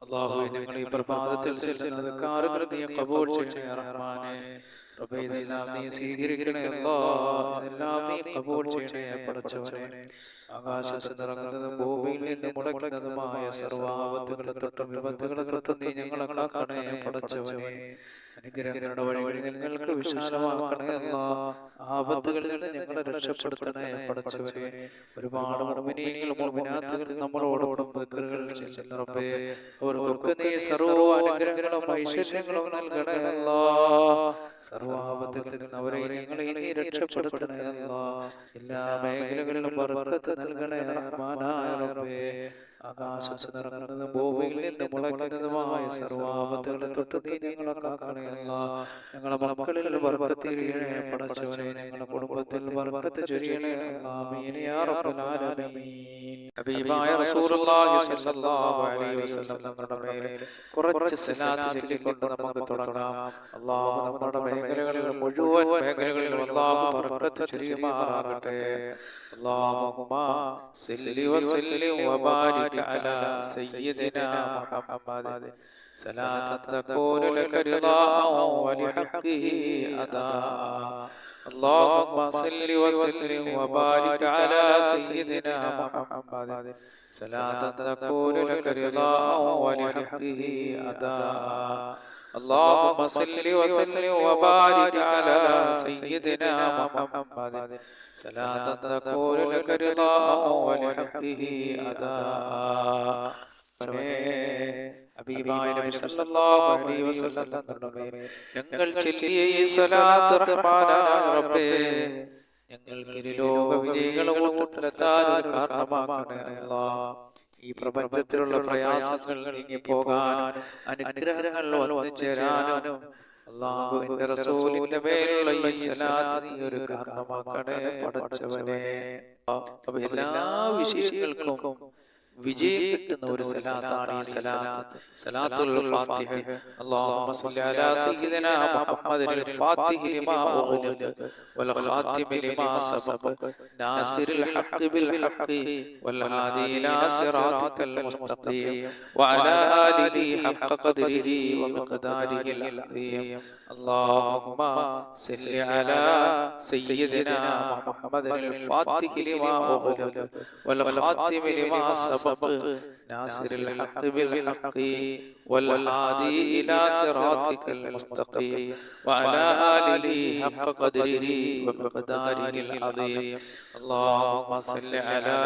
അല്ലാഹുവേ, ഞങ്ങൾ ഈ പ്രഭാതത്തിൽ ചെല്ലുന്നത് കാറുകൾ നീ കബൂൽ ചെയ്യണേ റഹ്മാനേ. റബ്ബേ, ഇതെല്ലാം നീ സ്വീകരിക്കണേ അല്ലാഹ്. ഇതെല്ലാം നീ കബൂൽ ചെയ്യണേ പടച്ചവനെ. ആകാശത്ത് നിറങ്ങുന്നതും ഭൂമിയിൽ നിന്ന് മുളയ്ക്കുന്നതുമായ സർവ്വാപത്തുകളെ തൊട്ടും വിപത്തുകളെ തൊട്ടും നീ ഞങ്ങളെ കാക്കണേ പടച്ചവനെ. അനുഗ്രഹങ്ങളുടെ വഴികളിൽ ഞങ്ങൾക്ക് വിശാലമാക്കണേ അല്ലാഹ്. ആപത്തുകളിൽ നിന്ന് ഞങ്ങളെ രക്ഷപ്പെടുത്തണേ പടച്ചവനെ. ഒരുപാട് മുഅ്മിനീങ്ങൾ മുഅ്മിനാത്തുകൾ നമ്മളോടൊപ്പം ദിക്റുകൾ ചൊല്ലുന്ന റബ്ബേ, അവർക്കൊക്കെ നീ സർവ്വ അനുഗ്രഹങ്ങളും ഐശ്വര്യങ്ങളും നൽകണേ അല്ലാഹ്. സർവ്വാപത്തുകളിൽ നിന്ന് അവരെ ഞങ്ങളെ നീ രക്ഷപ്പെടുത്തണേ അല്ലാഹ്. എല്ലാ മേഖലകളിലും ബർക്കത്ത് നൽകണേ റഹ്മാനായ റബ്ബേ. ആകാശത്ത് നിറങ്ങുന്നതും ഭൂമിയിൽ നിന്ന് മുളയ്ക്കുന്നതുമായ സർവ്വാപത്തുകളെ തൊട്ട് നീ ഞങ്ങളെ കാക്കണേ അല്ലാഹ്. ഞങ്ങളെ മക്കളിൽ ബർക്കത്ത് ചൊരിയണേ പടച്ചവനെ. ഞങ്ങളുടെ കുടുംബത്തിൽ ബർക്കത്ത് ചൊരിയണേ ആമീൻ യാ റബ്ബൽ ആലമീൻ. ഹബീബായ റസൂലുള്ളാഹി സ്വല്ലല്ലാഹു അലൈഹി വസല്ലം തങ്ങളുടെ മേൽ കുറച്ച് സ്വലാത്ത് ചൊല്ലിക്കൊണ്ട് നമുക്ക് തുടങ്ങാം. അല്ലാഹു നമ്മുടെ മേഖലകളിൽ മുഴുവൻ മേഖലകളിലും അല്ലാഹു ബർക്കത്ത് ചൊരിയുമാറാകട്ടെ. അല്ലാഹുമ്മ സല്ലി വസല്ലിം വബാരിക് അലാ സയ്യിദിനാ മുഹമ്മദ് സലാത്തൻ തകൂനു ലക റിളാഅൻ വലിഹഖിഹി അദാഅ. اللهم صل وسلم وبارك على سيدنا محمد صلاة تكون لك رضاء ولحقه أداء. اللهم صل وسلم وبارك على سيدنا محمد صلاة تكون لك رضاء ولحقه أداء. ഹബീബായ നബി സല്ലല്ലാഹു അലൈഹി വസല്ലം തങ്ങളുടെ മേൽ ഞങ്ങൾ ചൊല്ലിയ ഈ സ്വലാത്ത് റഹ്മാനായ റബ്ബേ, ഞങ്ങൾക്ക് ഇരുലോക വിജയികളും ഒത്തുതരാൻ കാരണമാക്കണേ അല്ലാഹ്. ഈ പ്രപഞ്ചത്തിലുള്ള പ്രയാസങ്ങൾ നീങ്ങി പോകാനും അനുഗ്രഹങ്ങൾ വന്നുചേരാനും അല്ലാഹുവിന്റെ റസൂലിന്റെ മേലുള്ള ഈ സ്വലാത്ത് നീ ഒരു കാരണമാക്കണേ പടച്ചവനെ. എല്ലാ വിഷയങ്ങൾക്കും വിജയം കിട്ടുന്ന ഒരു സലാത്താണ് ഈ സലാത്ത്, സലാത്തുൽ ഫാത്തിഹ. അല്ലാഹുമ്മ സ്വല്ലി അലാ സയ്യിദിനാ മുഹമ്മദിൽ ഫാത്തിഹി ലിമാ ഉഗ്ലിഖ വൽ ഖാതിമി ലിമാ സബഖ നാസിറിൽ ഹഖ് ബിൽ ഹഖ് വൽ ഹാദി ഇലാ സിറാതികൽ മുസ്തഖീം വഅലാ ആലിഹി ഹഖ ഖദ്രിഹി വമിഖ്ദാരിഹിൽ അദീം. اللهم صل على سيدنا محمد الفاتح لما أغلق والخاتم لما سبق ناصر الحق بالحق والهادي إلى صراطك المستقيم وعلى آله حق قدره ومقداره العظيم. اللهم صل على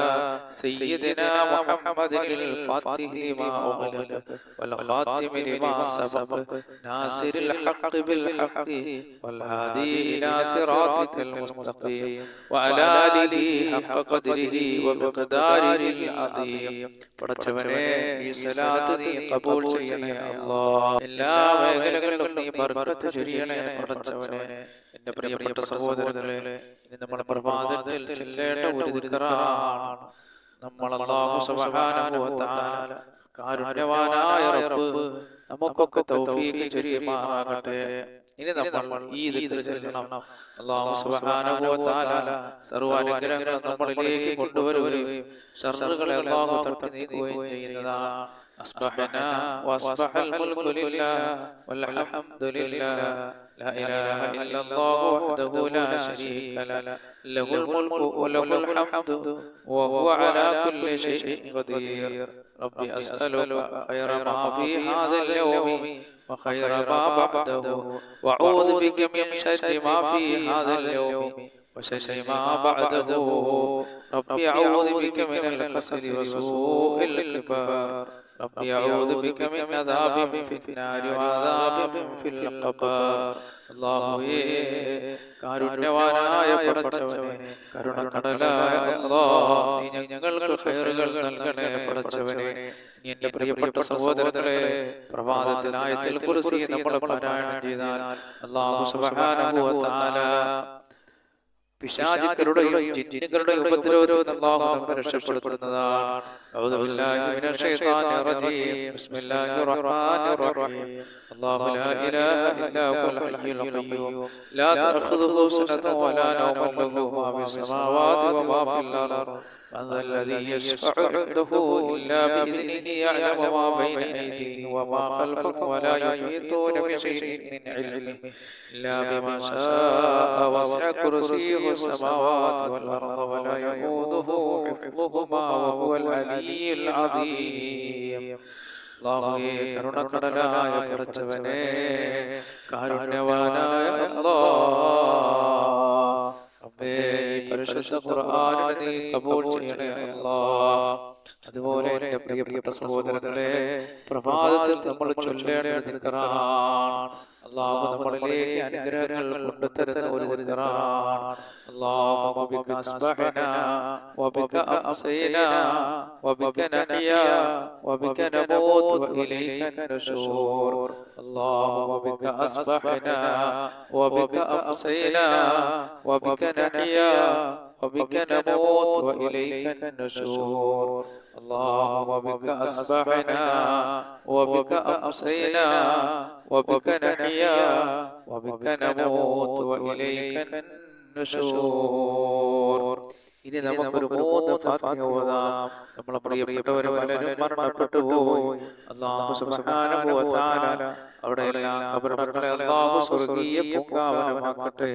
سيدنا محمد الفاتح لما أغلق والخاتم لما سبق ناصر الحق بالحق والهادي إلى صراطك المستقيم وعلى آله حق قدره ومقداره العظيم. പടച്ചവനെ, ഈ സലാത്ത് നീ ഖബൂൽ ചെയ്യണേ അല്ലാഹ്. എല്ലാ മേഖലകളിലും നീ ബർക്കത്ത് ചൊരിയണേ പടച്ചവനെ. എന്റെ പ്രിയപ്പെട്ട സഹോദരങ്ങളെ, ഇനി നമ്മൾ പ്രഭാതത്തിൽ ചൊല്ലേണ്ട ഒരു ദിക്റാണ്. നമ്മൾ അല്ലാഹു സുബ്ഹാനഹു വ തആല കാരുണ്യവാനായ റബ്ബ് നമുക്കൊക്കെ തൗഫീഖ് ചൊരിയുമാറാകട്ടെ. ഇനി നമ്മൾ ഈ ദിക്ർ ചൊല്ലണം. അല്ലാഹു സുബ്ഹാനഹു വ തആല സർവ്വ അനുഗ്രഹങ്ങളും നമ്മളിലേക്ക് കൊണ്ടുവരുകയും ശർറുകളെ അല്ലാഹു തട്ടി നീക്കുകയും ചെയ്യുന്നതാണ്. അസ്ബഹനാ വഅസ്ബഹൽ മുൽകു ലില്ലാഹ് വൽഹംദുലില്ലാഹ് ലാ ഇലാഹ ഇല്ലല്ലാഹു വഹ്ദഹു ലാ ശരീക ലഹു ലഹുൽ മുൽക്കു വലഹുൽ ഹംദു വഹുവ അലാ കുല്ലി ഷൈഇൻ ഖദീർ. റബ്ബി അസ്അലുക ഖൈറ മാ ഫീ ഹാദൽ യൗമി وخير ما بعده وأعوذ بك من شر ما في هذا اليوم وشر ما بعده. ربي أعوذ بك من الكسل وسوء الكبار. ربي أعوذ بك من عذاب في النار وعذاب في القبر. അല്ലാഹുവേ, കാരുണ്യവാനായ പടച്ചവനെ, കരുണക്കടലായ അല്ലാഹ്, നീ ഞങ്ങൾക്ക് ഖൈറുകൾ നൽകണേ പടച്ചവനെ. നീ എന്റെ പ്രിയപ്പെട്ട സഹോദരങ്ങളെ, പ്രഭാതത്തിൽ ആയത്തുൽ കുർസി നമ്മൾ പാരായണം ചെയ്താൽ അല്ലാഹു സുബ്ഹാനഹു വ തആല പിശാചുക്കളുടെയും ജിന്നുകളുടെയും ഉപദ്രവത്തിൽ അല്ലാഹു നമ്മെ രക്ഷപ്പെടുത്തുന്നതാണ്. അഊദു ബില്ലാഹി മിനശ് ശൈത്വാനിർ റജീം. ബിസ്മില്ലാഹിർ റഹ്മാനിർ റഹീം. അല്ലാഹു ലാ ഇലാഹ ഇല്ലാ ഹുവൽ ഹയ്യുൽ ഖയ്യൂം ലാ തഅഖുദുഹു സിനത്തുൻ വലാ നൗമുൻ ലഹു മാ ഫിസ് സമാവാതി വമാ ഫിൽ അർദ് من ذا الذي يشفع عنده إلا بإذنه يعلم ما بين أيديهم وما خلفهم ولا يحيطون بشيء من علمه إلا بما شاء وسع كرسيه السماوات والأرض ولا يؤوده حفظهما وهو العلي العظيم. അല്ലാഹുവേ, കരുണക്കടലായ പടച്ചവനേ, കാരുണ്യവാനായ അല്ലാഹ്, റബ്ബേ, ഈ പരിശുദ്ധ ഖുർആനിനെ നീ കബൂൽ ചെയ്യണേ അല്ലാഹ്. അതുപോലെ എൻ്റെ പ്രിയപ്പെട്ട സഹോദരങ്ങളെ, പ്രഭാതത്തിൽ നമ്മൾ ചൊല്ലേണ്ട ദിക്റാണ്. അല്ലാഹു നമ്മളിലേക്ക് അനുഗ്രഹങ്ങൾ കൊണ്ടുതരുന്ന ഒരു ദിക്റാണ്. اللهم بك أصبحنا وبك أمسينا وبك نحيا وبك نموت وإليك النشور. اللهم بك أصبحنا وبك أمسينا وبك نحيا وبك نموت وإليك النشور. اللهم بك أصبحنا وبك أمسينا وبك نحيا وبك نموت وإليك النشور. ഇനി നമുക്കൊരു 3 ഫാത്തിഹ ഓതാം. നമ്മളെ പ്രിയപ്പെട്ടവർ പലരും മരണപ്പെട്ടു പോയി. അല്ലാഹു സുബ്ഹാനഹു വ തആല അവിടെ എല്ലാ ഖബറുകളെ അല്ലാഹു സ്വർഗ്ഗീയ പൂങ്കാവനമാക്കട്ടെ.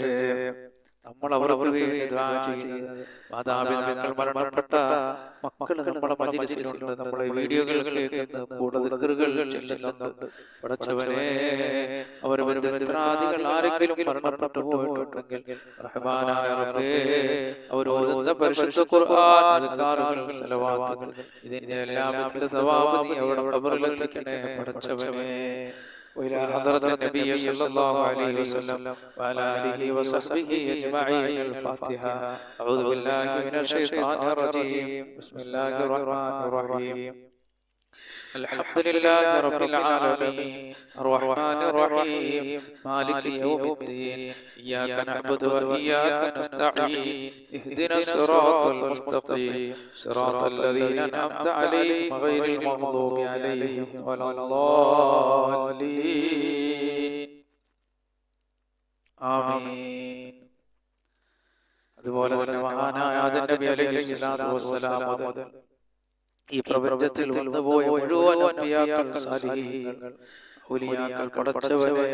നമ്മൾ അവർക്ക് വേണ്ടി ദുആ ചെയ്യുന്നത്, മാതാപിതാക്കൾ മരണപ്പെട്ട മക്കൾ നമ്മുടെ മജ്‌ലിസിലുണ്ട്, നമ്മുടെ വീഡിയോകൾ കേൾക്കുന്ന, കൂടുതൽ ദിക്റുകൾ ചൊല്ലുന്നുണ്ട്. പടച്ചവനേ, അവർ ബന്ധുമിത്രാദികൾ ആരെങ്കിലും മരണപ്പെട്ടു പോയിട്ടുണ്ടെങ്കിൽ റഹ്മാനായ റബ്ബേ, അവർ ഓതുന്ന പരിശുദ്ധ ഖുർആൻ, അദ്കാറുകൾ, സലവാത്തുകൾ, ഇതിന്റെ എല്ലാം സവാബ് നീ അവിടെ ഖബറിലെത്തിക്കണേ പടച്ചവനേ. وإلى حضرة النبي صلى الله عليه وسلم وعلى آله وصحبه أجمعين. الفاتحة. أعوذ بالله من الشيطان الرجيم. بسم الله الرحمن الرحيم. الحمد لله رب العالمين الرحمن الرحيم مالك يوم الدين إياك نعبد وإياك نستعين اهدنا الصراط المستقيم صراط الذين أنعمت عليهم غير المغضوب عليهم ولا الضالين آمين. അതുപോലെ തന്നെ മഹാനായ ആദം നബി അലൈഹിസ്സലാത്തു വസ്സലാം മുതൽ ഈ പ്രപഞ്ചത്തിൽ വന്നുപോയ മുഴുവൻ അമ്പിയാക്കൾ, സാലിഹീങ്ങൾ, ഔലിയാക്കൾ, പടച്ചവനെ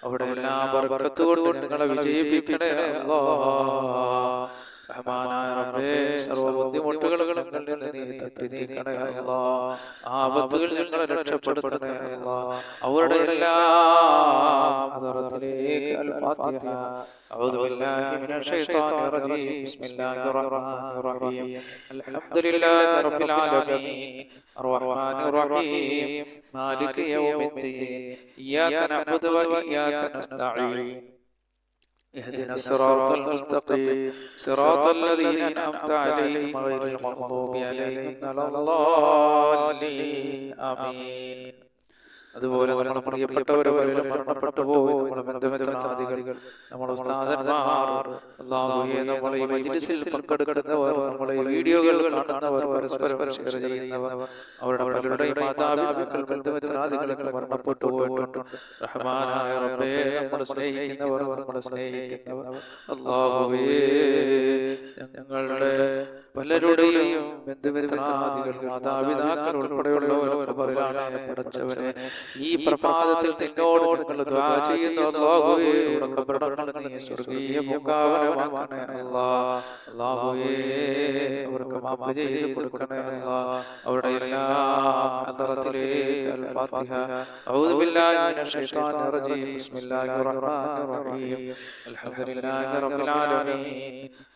അവിടെ എല്ലാം ബർക്കത്ത് കൊണ്ട് ഞങ്ങളെ വിജയിപ്പിക്കണേ അല്ലാഹ്. റഹ്മാനായ റബ്ബേ, സർവ്വ ബുദ്ധിമുട്ടുകൾ ഞങ്ങളിൽ നിന്ന് നീ തട്ടി നീക്കണേ അല്ലാഹ്. ആപത്തുകൾ ഞങ്ങളെ രക്ഷപ്പെടുത്തണേ അല്ലാഹ്. അവരുടെ എല്ലാം ഹദറത്തിലേക്ക് അൽ ഫാത്തിഹ. അഊദു ബില്ലാഹി മിനശ് ശൈത്വാനിർ റജീം. ബിസ്മില്ലാഹിർ റഹ്മാനിർ റഹീം. അൽഹംദുലില്ലാഹി റബ്ബിൽ ആലമീൻ അർറഹ്മാനിർ റഹീം മാലികി യൗമിദ്ദീൻ ഇയ്യാക നഅ്ബുദു വ ഇയ്യാക നസ്തഈൻ اهدنا الصراط المستقيم صراط الذين أنعمت عليهم غير المغضوب عليهم ولا الضالين آمين. അതുപോലെ നമ്മുടെ പ്രിയപ്പെട്ടവരവരിലും മരണപ്പെട്ടു പോയി നമ്മുടെ ബന്ധുമിത്രാദികൾ, നമ്മുടെ ഉസ്താദന്മാർ, അല്ലാഹുവേ, നമ്മൾ ഈ മജ്‌ലിസിൽ പങ്കെടുക്കുന്നവർ, നമ്മുടെ ഈ വീഡിയോകൾ കാണുന്നവർ, പരസ്പരം ഷെയർ ചെയ്യുന്നവർ, അവരുടെ പലരുടെയും മാതാപിതാക്കൾ, ബന്ധുമിത്രാദികളൊക്കെ മരണപ്പെട്ടു പോയിട്ടുണ്ട്. റഹ്മാനായ റബ്ബേ, നമ്മൾ സ്നേഹിക്കുന്നവർ, നമ്മൾ സ്നേഹിക്കുന്നവർ, അല്ലാഹുവേ, ഞങ്ങളുടെ പലരുടെയും ബന്ധുമിത്രാദികൾ, മാതാപിതാക്കൾ ഉൾപ്പെടെയുള്ളവരൊക്കെ പറയാണ് പടച്ചവനെ, ഈ പ്രഭാതത്തിൽ നിന്നോട് ഞങ്ങൾ ദുആ ചെയ്യുന്നു അല്ലാഹുവേ, അവരുടെ ഖബറുകൾ നീ സ്വർഗ്ഗീയ പൂങ്കാവനമാക്കണേ അല്ലാഹ്. അല്ലാഹുവേ, അവർക്ക് മാഫ് ചെയ്ത് കൊടുക്കണേ അല്ലാഹ്. അവരുടെ എല്ലാം ഹദറത്തിലേക്ക് അൽ ഫാത്തിഹ. അഊദു ബില്ലാഹി മിനശ് ശൈത്വാനിർ റജീം. ബിസ്മില്ലാഹിർ റഹ്മാനിർ റഹീം. അൽഹംദുലില്ലാഹി റബ്ബിൽ ആലമീൻ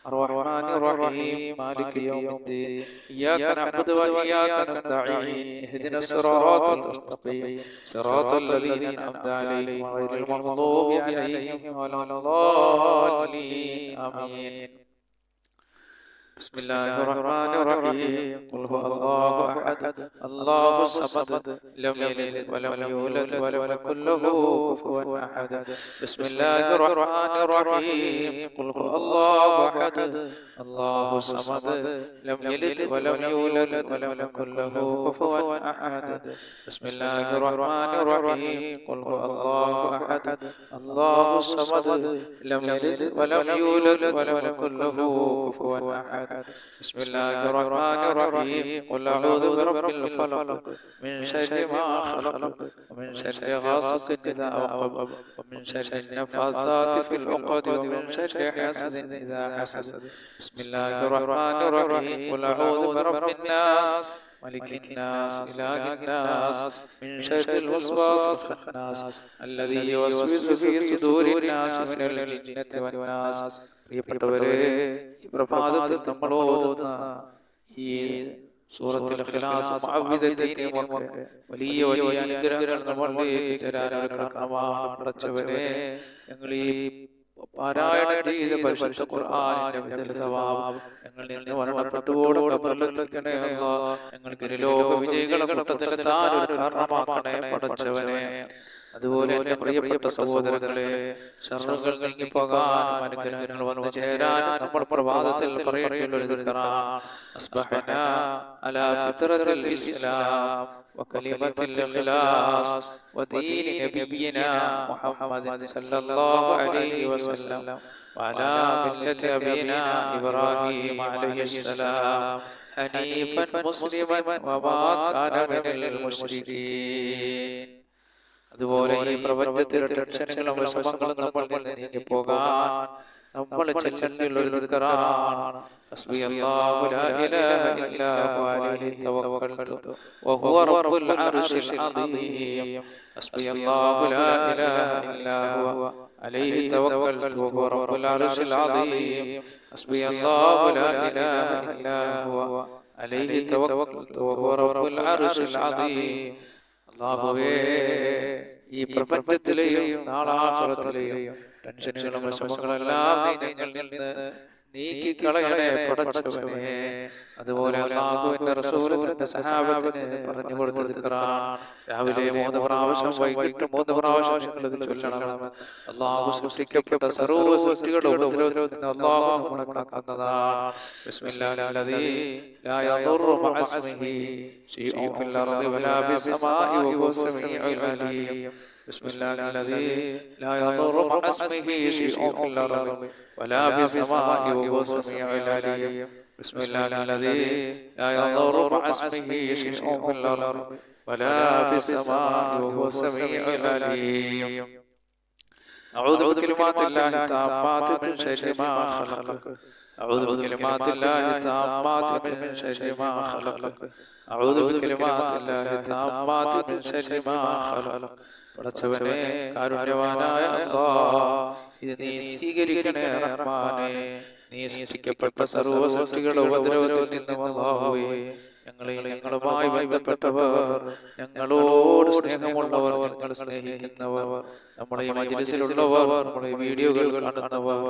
അർറഹ്മാനിർ റഹീം മാലികി യൗമിദ്ദീൻ ഇയ്യാക നഅ്ബുദു വ ഇയ്യാക നസ്തഈൻ ഇഹ്ദിനസ് സിറാത്തൽ മുസ്തഖീം صراط الذين أنعمت عليهم غير المغضوب عليهم ولا الضالين آمين. بسم الله الرحمن الرحيم. قل هو الله أحد الله الصمد لم يلد ولم يولد ولم يكن له كفوا أحد. بسم الله الرحمن الرحيم. قل هو الله أحد الله الصمد لم يلد ولم يولد ولم يكن له كفوا أحد. بسم الله الرحمن الرحيم. قل هو الله أحد الله الصمد لم يلد ولم يولد ولم يكن له كفوا أحد. بسم الله الرحمن الرحيم قل أعوذ برب الفلق من شر ما خلق ومن شر غاسق إذا وقب ومن شر النفاثات في العقد ومن شر حاسد إذا حسد بسم الله الرحمن الرحيم قل أعوذ برب الناس ملك الناس إله الناس من شر الوسواس الخناس الذي يوسوس في صدور الناس من الجنة والناس. പ്രിയപ്പെട്ടവരെ, ഈ പ്രഭാതത്തിൽ നമ്മൾ ഓതുന്ന ഈ സൂറത്തുൽ ഇഖ്ലാസ് മുഅവ്വിദതൈനിയുമൊക്കെ വലിയ വലിയ അനുഗ്രഹങ്ങൾ നമ്മളിലേക്ക് തരാൻ കാരണമാണ്. പടച്ചവനെ, ഞങ്ങൾ ഈ പാരായണം ചെയ്ത പരിശുദ്ധ ഖുർആനിന്റെ സവാബ് ഞങ്ങളിൽ നിന്ന് മരണപ്പെട്ടുപോടും ഖബറിലെത്തിക്കണേ അല്ലാഹ്. ഞങ്ങൾക്ക് ലോക വിജയികളെ കൂട്ടത്തിലെത്താൻ ഒരു കാരണമാക്കണേ പടച്ചവനെ. അതുപോലെ എന്റെ പ്രിയപ്പെട്ട സഹോദരങ്ങളെ, ശർറുകൾ നീങ്ങിപ്പോകാനും അനുഗ്രഹങ്ങൾ വന്നു ചേരാൻ നമ്മൾ പ്രഭാതത്തിൽ പറയേണ്ട ഒരു ദിക്റാണ് അസ്ബഹനാ അലാ ഫിത്രത്തിൽ ഇസ്ലാം وكلمة الإخلاص ودين نبينا محمد صلى الله عليه وسلم وعلى ملة أبينا إبراهيم عليه السلام حنيفا مسلما وما كان من المشركين. അതുപോലെ ഈ പ്രപഞ്ചത്തിലെ ടെൻഷനുകളും വിഷമങ്ങളും നമ്മളിൽ നിന്ന് നീങ്ങിപ്പോകാൻ നമ്മൾ ചൊല്ലേണ്ട ഒരു ദിക്റാണ് ഹസ്ബിയല്ലാഹു ലാ ഇലാഹ ഇല്ലാ ഹു അലൈഹി തവക്കൽതു വഹുവ റബ്ബുൽ അർശിൽ അദീം. ഹസ്ബിയല്ലാഹു ലാ ഇലാഹ ഇല്ലാ ഹു അലൈഹി തവക്കൽതു വഹുവ റബ്ബുൽ അർശിൽ അദീം. ഹസ്ബിയല്ലാഹു ലാ ഇലാഹ ഇല്ലാ ഹു അലൈഹി തവക്കൽതു വഹുവ റബ്ബുൽ അർശിൽ അദീം. അല്ലാഹുവേ, ഈ പ്രപഞ്ചത്തിലെയും നാളാഖിറത്തിലെയും ടെൻഷനുകളും വിഷമങ്ങളെല്ലാം നീ ഞങ്ങളിൽ നിന്ന് നീക്കിക്കളയണേ പടച്ചവനെ. അതുപോലെ അല്ലാഹുവിന്റെ റസൂൽ തന്റെ സഹാബത്തിന് പറഞ്ഞു കൊടുത്ത ദിക്റാണ് രാവിലെ 3 പ്രാവശ്യം വൈകിട്ട് 3 പ്രാവശ്യം നിങ്ങൾ ഇത് ചൊല്ലണം. അല്ലാഹു സൃഷ്ടിക്കപ്പെട്ട സർവ്വ സൃഷ്ടികളുടെ ഉപദ്രവത്തിൽ നിന്ന് അല്ലാഹു നമ്മളെ കാക്കുന്നതാണ്. ബിസ്മില്ലാഹില്ലദീ ലാ യദുറു മഅ ഇസ്മിഹി ശൈഉൻ ഫിൽ അർളി വലാ ഫിസ് സമാഇ വഹുവ സമീഉൽ അലീം. بسم الله الذي لا يضر مع اسمه شيء في الأرض ولا في السماء وهو السميع العليم. بسم الله الذي لا يضر مع اسمه شيء في الأرض ولا في السماء وهو السميع العليم. أعوذ بكلمات الله التامات من شر ما خلق. أعوذ بكلمات الله التامات من شر ما خلق. أعوذ بكلمات الله التامات من شر ما خلق. പടച്ചവനെ, കാരുണ്യവാനായ അല്ലാഹ്, ഇത് നീ സ്വീകരിക്കണേ റഹ്മാനേ. നീ സൃഷ്ടിക്കപ്പെട്ട സർവ്വ സൃഷ്ടികളുടെ ഉപദ്രവത്തിൽ നിന്നും അല്ലാഹുവേ, ഞങ്ങളുമായി ബന്ധപ്പെട്ടവർ, ഞങ്ങളോട് സ്നേഹമുള്ളവർ, ഞങ്ങൾ സ്നേഹിക്കുന്നവർ, നമ്മുടെ ഈ മജ്‌ലിസിലുള്ളവർ, നമ്മുടെ ഈ വീഡിയോകൾ കാണുന്നവർ,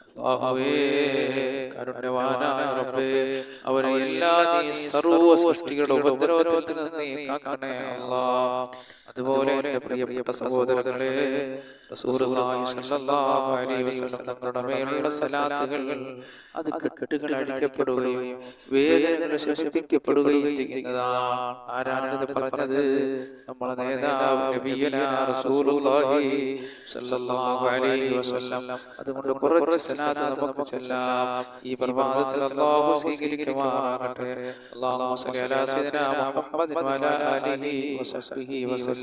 അല്ലാഹുവേ, കാരുണ്യവാനായ റബ്ബേ, അവരെ എല്ലാ നീ സർവ്വ സൃഷ്ടികളുടെ ഉപദ്രവത്തിൽ നിന്ന് നീ കാക്കണേ അല്ലാഹ്. അതുപോലെ എന്റെ പ്രിയപ്പെട്ട സഹോദരങ്ങളെ, റസൂലുള്ളാഹി സ്വല്ലല്ലാഹു അലൈഹി വസല്ലം തങ്ങളുടെ മേലുള്ള സലാത്തുകൾ അത് കെട്ടുകൾ അടിക്കപ്പെടുകയും വേദനകൾ ശമിപ്പിക്കപ്പെടുകയും ചെയ്യുന്നതാണ്. ആരാണിത് പറഞ്ഞത്? നമ്മുടെ നേതാവ് നബിയുനാ റസൂലുള്ളാഹി സ്വല്ലല്ലാഹു അലൈഹി വസല്ലം. അതുകൊണ്ട് കുറച്ച് സലാത്ത് നമുക്ക് ചൊല്ലാം. ഈ പ്രഭാതത്തിൽ അല്ലാഹു സ്വീകരിക്കുമാറാകട്ടെ. അല്ലാഹുമ്മ സ്വല്ലി അലാ സയ്യിദിനാ മുഹമ്മദിൻ വഅലാ ആലിഹി വസഹ്ബിഹി വസല്ലം.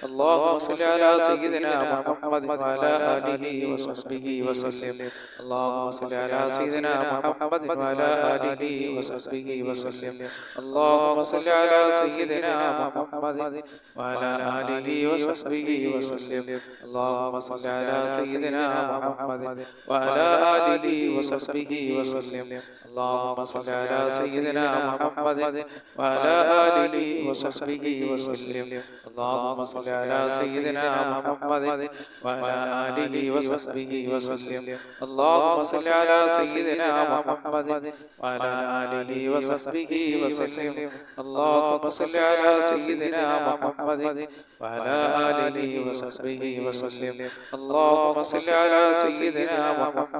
اللهم صل على سيدنا محمد وعلى آله وصحبه وسلم. اللهم صل على سيدنا محمد وعلى آله وصحبه وسلم. اللهم صل على سيدنا محمد وعلى آله وصحبه وسلم. اللهم صل على سيدنا محمد وعلى آله وصحبه وسلم. اللهم صل على سيدنا محمد وعلى آله وصحبه وسلم. اللهم صل على سيدنا محمد وعلى آله وصحبه وسلم. اللهم صل على سيدنا محمد وعلى آله وصحبه وسلم. اللهم صل على سيدنا محمد وعلى آله وصحبه وسلم. اللهم صل على سيدنا محمد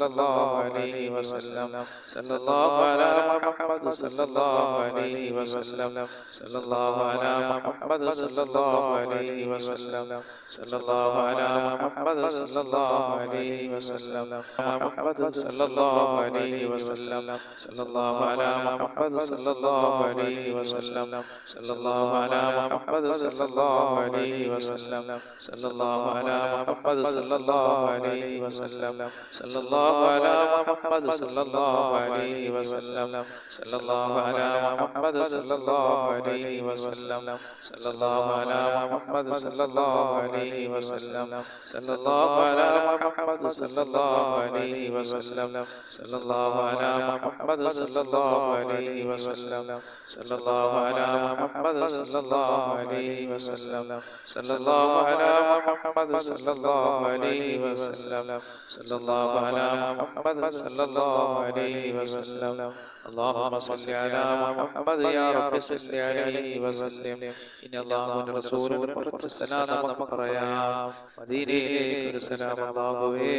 صلى الله عليه وسلم صلى الله على محمد صلى الله عليه وسلم صلى الله على محمد صلى الله عليه وسلم صلى الله على محمد صلى الله عليه وسلم محمد صلى الله عليه وسلم صلى الله على محمد صلى الله عليه وسلم صلى الله على محمد صلى الله عليه وسلم صلى الله على محمد صلى الله عليه وسلم صلى الله على محمد صلى الله عليه وسلم صلى الله على محمد صلى الله عليه وسلم صلى الله على محمد صلى الله عليه وسلم صلى الله على محمد صلى الله عليه وسلم صلى الله على محمد صلى الله عليه وسلم صلى الله على محمد صلى الله عليه وسلم صلى الله على محمد صلى الله عليه وسلم صلى الله على محمد صلى الله عليه وسلم اللهم صل على محمد يا رب صل عليه وسلم إن الله ورسوله കുറച്ച് സലാം നമുക്ക് പറയാം മദീനയിലേക്ക് ഒരു സലാം അല്ലാഹുവേ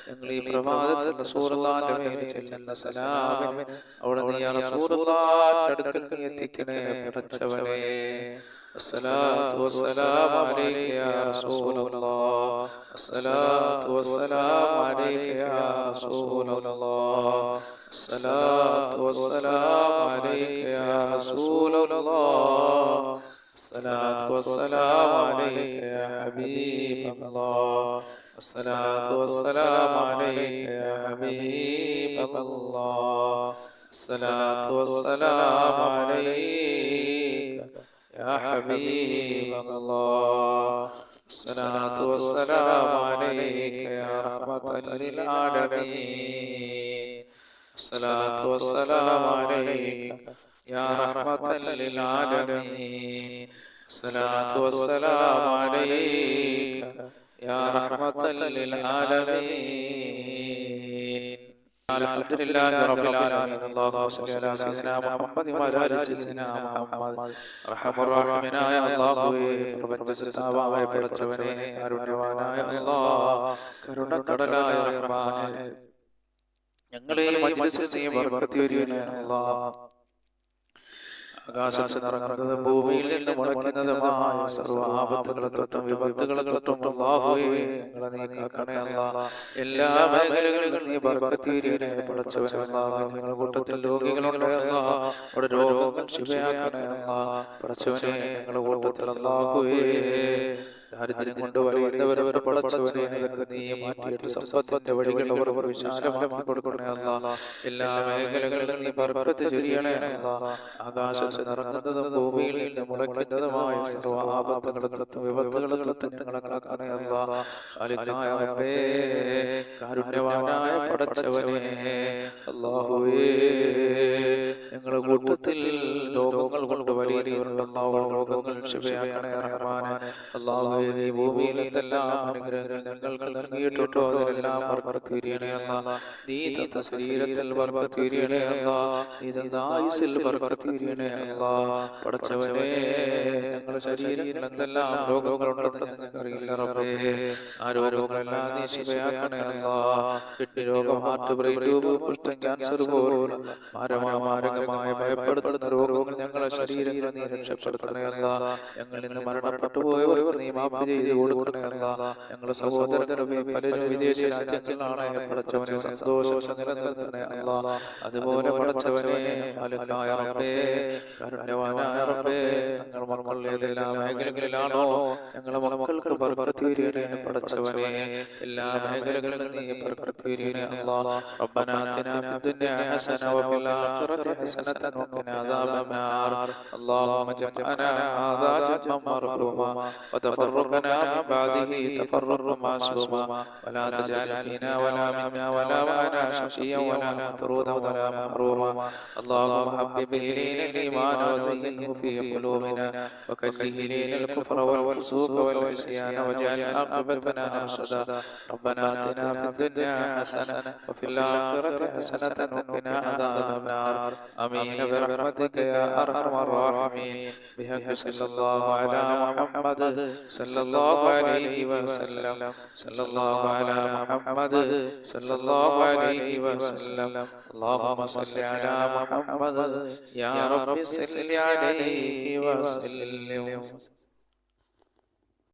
ഞങ്ങൾ ഈ പ്രഭാതത്തിൽ റസൂലുള്ളാഹിന്റെ മേൽ ചൊല്ലുന്ന സലാമിനെ അവിടെ നീ യാ റസൂലുള്ളാഹിന്റെ അടുക്കൽ നീ എത്തിക്കണേ പടച്ചവനേ الصلاة والسلام عليك يا رسول الله الصلاة والسلام عليك يا رسول الله الصلاة والسلام عليك يا رسول الله الصلاة والسلام عليك يا حبيب الله الصلاة والسلام عليك يا حبيب الله الصلاة والسلام عليك يا حبيب الله الصلاة والسلام عليك يا رحمة للعالمين الصلاة والسلام عليك يا رحمة للعالمين الصلاة والسلام عليك يا رحمة للعالمين الحمد لله رب العالمين اللهم صل على سيدنا محمد وعلى آل سيدنا محمد അർഹമർ റഹീമായ അല്ലാഹുവേ പ്രപഞ്ചസൃഷ്ടാവായ പടച്ചവനേ കാരുണ്യവാനായ അല്ലാഹ് കരുണക്കടലായ റഹ്മാനേ ഞങ്ങളെ ഈ മജ്‌ലിസിൽ നീ ബർക്കത്ത് ചൊരിയണേ അല്ലാഹ് ആകാശത്ത് നിറങ്ങുന്നതും ഭൂമിയിൽ നിന്ന് മുളയ്ക്കുന്നതുമായ സർവ്വ ആപത്തുകളെ തൊട്ടും വിപത്തുകളെ തൊട്ടും അല്ലാഹുവേ ഞങ്ങളെ നീ കാക്കണേ അല്ലാഹ് എല്ലാ മേഖലകളിലും നീ ബർക്കത്ത് ചൊരിയണേ പടച്ചവനേ അല്ലാഹ് ഞങ്ങളുടെ കൂട്ടത്തിൽ രോഗികളുണ്ട് അല്ലാഹ് അവിടെ രോഗങ്ങൾ ശിഫയാക്കണേ അല്ലാഹ് പടച്ചവനേ ഞങ്ങളുടെ കൂട്ടത്തിൽ അല്ലാഹുവേ ദാരിദ്ര്യം കൊണ്ട് വലയുന്നവരവരെ പടച്ചവനെ അതൊക്കെ നീ മാറ്റിയിട്ട് സമ്പത്തിന്റെ വഴികൾ അവർ വിശാലമാക്കി കൊടുക്കണേ അല്ലാഹ് എല്ലാ മേഖലകളിലും നീ ബർക്കത്ത് ചൊരിയണേ അല്ലാഹ് ആകാശത്ത് നിറങ്ങുന്നതും ഭൂമിയിൽ നിന്ന് മുളയ്ക്കുന്നതുമായ സർവ്വ ആപത്തുകളെ തൊട്ടും വിപത്തുകളെ തൊട്ടും ഞങ്ങളെ കാക്കണേ അല്ലാഹ് ഖാലിഖായ റബ്ബേ കാരുണ്യവാനായ പടച്ചവനെ അല്ലാഹുവേ ഞങ്ങളുടെ കൂട്ടത്തിൽ രോഗങ്ങൾ കൊണ്ട് വലിയവരുള്ള രോഗങ്ങൾ ശിഫയാക്കണേ റഹ്മാനേ അല്ലാഹുവേ നീ ഭൂമിയിൽ എന്തെല്ലാം അനുഗ്രഹങ്ങൾ ഞങ്ങൾക്ക് നൽകിയിട്ടുണ്ടോ അതിലെല്ലാം ബർക്കത്ത് ചൊരിയണേ അല്ലാഹ് നീ തന്ന ശരീരത്തിൽ ബർക്കത്ത് ചൊരിയണേ അല്ലാഹ് നീ തന്ന ആയുസ്സിൽ ബർക്കത്ത് ചൊരിയണേ അല്ലാഹ് പടച്ചവനേ ഞങ്ങളുടെ ശരീരത്തിൽ എന്തെല്ലാം രോഗങ്ങളുണ്ടെന്ന് ഞങ്ങൾക്ക് അറിയില്ല റബ്ബേ ആ രോഗങ്ങളെല്ലാം നീ ശിഫയാക്കണേ അല്ലാഹ് കിഡ്നി രോഗം ഹാർട്ട് ബ്രെയിൻ ട്യൂബ് കുഷ്ഠം ക്യാൻസർ പോലുള്ള മാരകമായ ഭയപ്പെടുത്തുന്ന രോഗങ്ങൾ ഞങ്ങളുടെ ശരീരങ്ങളെ നീ രക്ഷപ്പെടുത്തണേ അല്ലാഹ് ഞങ്ങളിൽ നിന്ന് മരണപ്പെട്ടു പോയവർക്ക് നീ മാപ്പ് ചെയ്ത് കൊടുക്കണേ അല്ലാഹ് ഞങ്ങളുടെ സഹോദരങ്ങളുടെ പലരും വിദേശ രാജ്യങ്ങളിലാണ് പടച്ചവനെ സന്തോഷം നിലനിർത്തണേ അല്ലാഹ് അതുപോലെ പടച്ചവനെ ഖാലിഖായ റബ്ബേ കാരുണ്യവാനായ റബ്ബേ ഞങ്ങൾ മക്കൾ ഏതെല്ലാം മേഖലകളിലാണോ ഞങ്ങളുടെ മക്കൾക്ക് ബർക്കത്ത് ചൊരിയണേ പടച്ചവനെ എല്ലാ മേഖലകളിലും നീ ബർക്കത്ത് ചൊരിയണേ അല്ലാഹ് റബ്ബനാ ആതിനാ ഫിദ്ദുനിയ ഹസന വഫിൽ ആഖിറതി ഹസനതൻ വഖിനാ അദാബന്നാർ اللهم اجعلنا هذا جمعا مرحوما وتفرقنا من بعده تفرقا معصوما ولا تجعل فينا ولا منا ولا معنا شقيا ولا مطرودا ولا محروما اللهم حبب الينا الايمان وزينه في قلوبنا وكره الينا الكفر والفسوق والعصيان واجعل عاقبتنا رشدا ربنا اتنا في الدنيا حسنه وفي الاخره حسنه وقنا عذاب النار امين برحمتك يا ارحم الراحمين بحق صلى الله على محمد സല്ലല്ലാഹു അലൈഹി വസല്ലം സല്ലല്ലാഹു അലാ മുഹമ്മദ് സല്ലല്ലാഹു അലൈഹി വസല്ലം അല്ലാഹുമ്മ സല്ലി അലാ മുഹമ്മദ് യാ റബ്ബി സല്ലി അലൈഹി വസല്ലം.